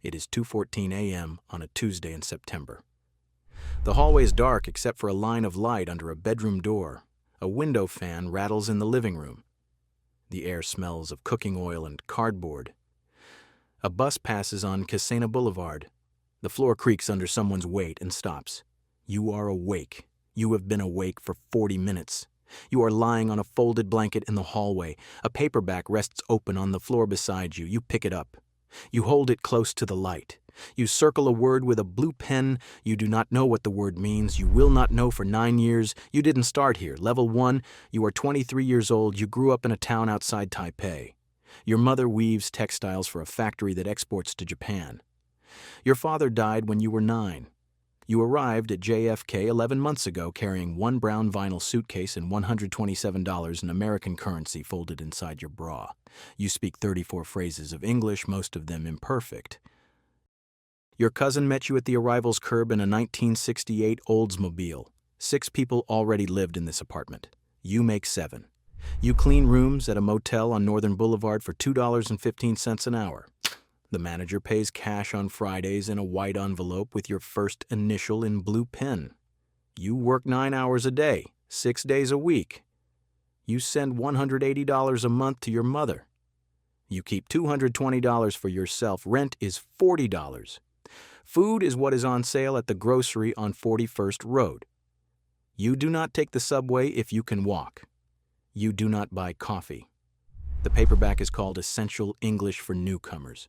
It is 2:14 a.m. on a Tuesday in September. The hallway is dark except for a line of light under a bedroom door. A window fan rattles in the living room. The air smells of cooking oil and cardboard. A bus passes on Kissena Boulevard. The floor creaks under someone's weight and stops. You are awake. You have been awake for 40 minutes. You are lying on a folded blanket in the hallway. A paperback rests open on the floor beside you. You pick it up. You hold it close to the light. You circle a word with a blue pen. You do not know what the word means. You will not know for 9 years. You didn't start here. Level 1, you are 23 years old. You grew up in a town outside Taipei. Your mother weaves textiles for a factory that exports to Japan. Your father died when you were 9. You arrived at JFK 11 months ago carrying one brown vinyl suitcase and $127 in American currency folded inside your bra. You speak 34 phrases of English, most of them imperfect. Your cousin met you at the arrivals curb in a 1968 Oldsmobile. 6 people already lived in this apartment. You make 7. You clean rooms at a motel on Northern Boulevard for $2.15 an hour. The manager pays cash on Fridays in a white envelope with your first initial in blue pen. You work 9 hours a day, 6 days a week. You send $180 a month to your mother. You keep $220 for yourself. Rent is $40. Food is what is on sale at the grocery on 41st Road. You do not take the subway if you can walk. You do not buy coffee. The paperback is called Essential English for Newcomers.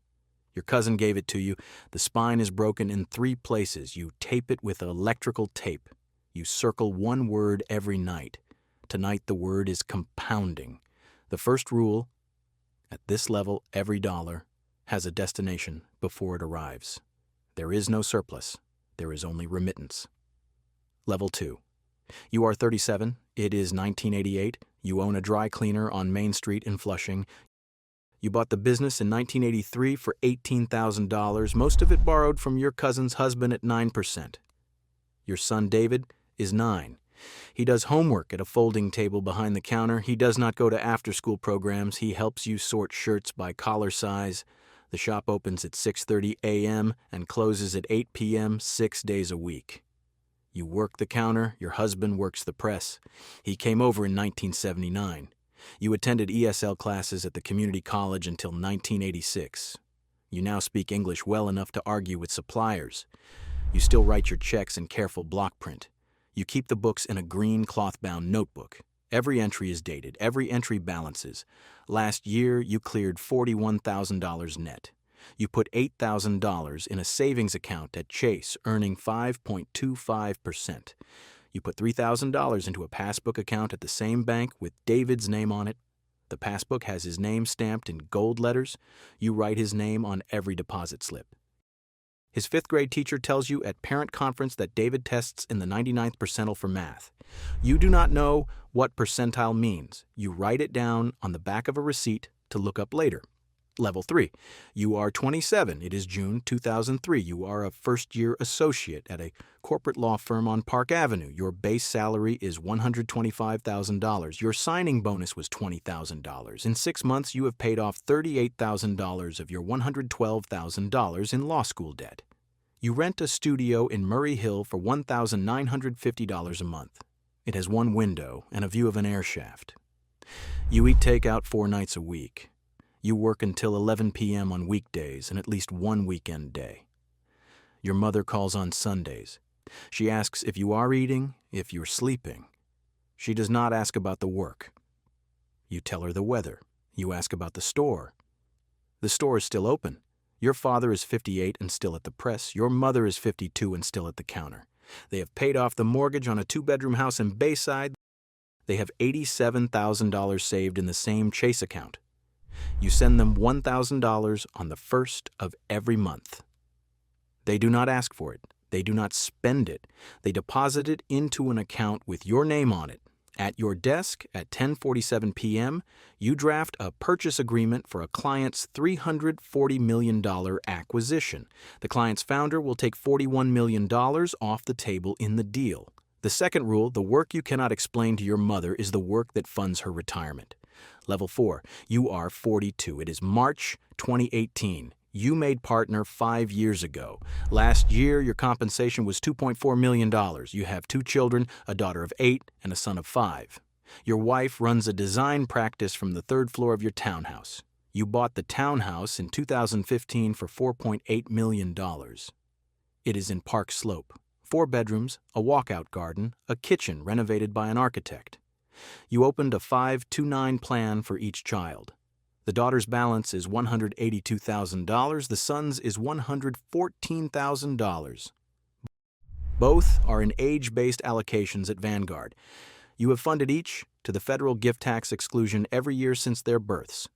Your cousin gave it to you. The spine is broken in 3 places. You tape it with electrical tape. You circle one word every night. Tonight the word is compounding. The first rule, at this level, every dollar has a destination before it arrives. There is no surplus. There is only remittance. Level 2. You are 37. It is 1988. You own a dry cleaner on Main Street in Flushing. You bought the business in 1983 for $18,000, most of it borrowed from your cousin's husband at 9%. Your son David is 9. He does homework at a folding table behind the counter. He does not go to after-school programs. He helps you sort shirts by collar size. The shop opens at 6:30 a.m. and closes at 8 p.m. 6 days a week. You work the counter. Your husband works the press. He came over in 1979. You attended ESL classes at the community college until 1986. You now speak English well enough to argue with suppliers. You still write your checks in careful block print. You keep the books in a green cloth-bound notebook. Every entry is dated. Every entry balances. Last year, you cleared $41,000 net. You put $8,000 in a savings account at Chase, earning 5.25%. You put $3,000 into a passbook account at the same bank with David's name on it. The passbook has his name stamped in gold letters. You write his name on every deposit slip. His 5th grade teacher tells you at parent conference that David tests in the 99th percentile for math. You do not know what percentile means. You write it down on the back of a receipt to look up later. Level 3. You are 27. It is June 2003. You are a first-year associate at a corporate law firm on Park Avenue. Your base salary is $125,000. Your signing bonus was $20,000. In 6 months, you have paid off $38,000 of your $112,000 in law school debt. You rent a studio in Murray Hill for $1,950 a month. It has one window and a view of an air shaft. You eat takeout 4 nights a week. You work until 11 p.m. on weekdays and at least one weekend day. Your mother calls on Sundays. She asks if you are eating, if you're sleeping. She does not ask about the work. You tell her the weather. You ask about the store. The store is still open. Your father is 58 and still at the press. Your mother is 52 and still at the counter. They have paid off the mortgage on a 2-bedroom house in Bayside. They have $87,000 saved in the same Chase account. You send them $1,000 on the 1st of every month. They do not ask for it. They do not spend it. They deposit it into an account with your name on it. At your desk at 10:47 p.m., you draft a purchase agreement for a client's $340 million acquisition. The client's founder will take $41 million off the table in the deal. The second rule, the work you cannot explain to your mother is the work that funds her retirement. Level 4, you are 42. It is March 2018. You made partner 5 years ago. Last year, your compensation was $2.4 million. You have 2 children, a daughter of 8 and a son of 5. Your wife runs a design practice from the 3rd floor of your townhouse. You bought the townhouse in 2015 for $4.8 million. It is in Park Slope. 4 bedrooms, a walkout garden, a kitchen renovated by an architect. You opened a 529 plan for each child. The daughter's balance is $182,000. The son's is $114,000. Both are in age-based allocations at Vanguard. You have funded each to the federal gift tax exclusion every year since their births.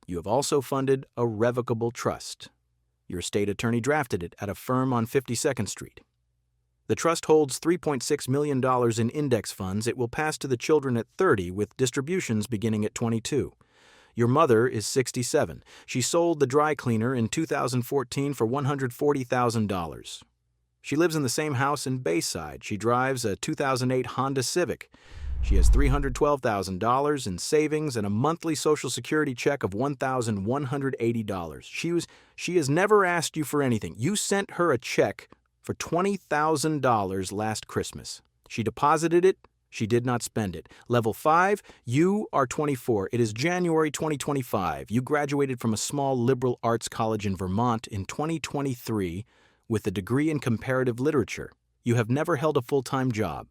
You have also funded a revocable trust. Your state attorney drafted it at a firm on 52nd Street. The trust holds $3.6 million in index funds. It will pass to the children at 30 with distributions beginning at 22. Your mother is 67. She sold the dry cleaner in 2014 for $140,000. She lives in the same house in Bayside. She drives a 2008 Honda Civic. She has $312,000 in savings and a monthly Social Security check of $1,180. She has never asked you for anything. You sent her a check for $20,000 last Christmas. She deposited it. She did not spend it. Level 5, you are 24. It is January 2025. You graduated from a small liberal arts college in Vermont in 2023 with a degree in comparative literature. You have never held a full-time job.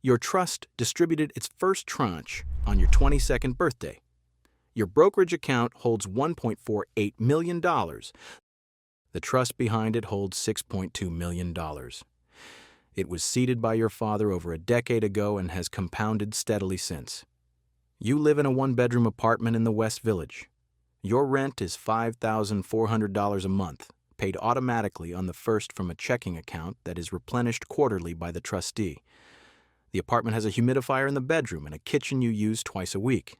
Your trust distributed its first tranche on your 22nd birthday. Your brokerage account holds $1.48 million. The trust behind it holds $6.2 million. It was seeded by your father over a decade ago and has compounded steadily since. You live in a 1-bedroom apartment in the West Village. Your rent is $5,400 a month, paid automatically on the 1st from a checking account that is replenished quarterly by the trustee. The apartment has a humidifier in the bedroom and a kitchen you use twice a week.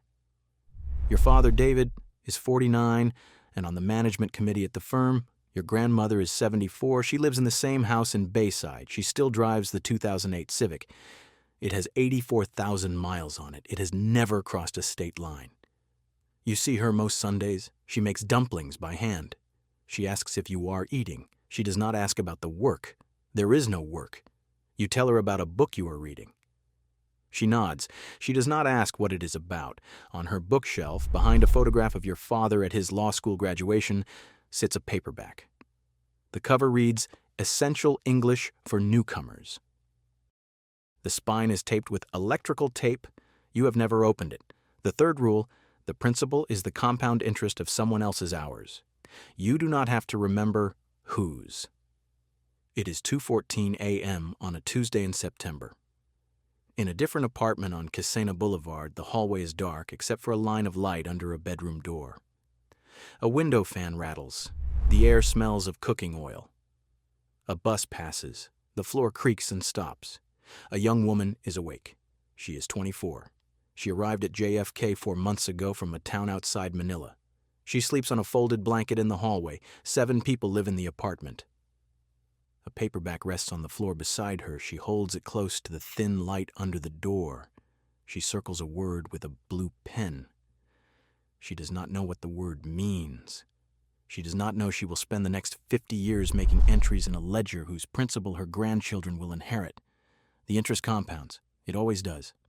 Your father, David, is 49 and on the management committee at the firm. Your grandmother is 74. She lives in the same house in Bayside. She still drives the 2008 Civic. It has 84,000 miles on it. It has never crossed a state line. You see her most Sundays. She makes dumplings by hand. She asks if you are eating. She does not ask about the work. There is no work. You tell her about a book you are reading. She nods. She does not ask what it is about. On her bookshelf, behind a photograph of your father at his law school graduation, sits a paperback. The cover reads, Essential English for Newcomers. The spine is taped with electrical tape. You have never opened it. The 3rd rule, the principal is the compound interest of someone else's hours. You do not have to remember whose. It is 2:14 a.m. on a Tuesday in September. In a different apartment on Kissena Boulevard, the hallway is dark except for a line of light under a bedroom door. A window fan rattles. The air smells of cooking oil. A bus passes. The floor creaks and stops. A young woman is awake. She is 24. She arrived at JFK 4 months ago from a town outside Manila. She sleeps on a folded blanket in the hallway. 7 people live in the apartment. A paperback rests on the floor beside her. She holds it close to the thin light under the door. She circles a word with a blue pen. She does not know what the word means. She does not know she will spend the next 50 years making entries in a ledger whose principal her grandchildren will inherit. The interest compounds. It always does.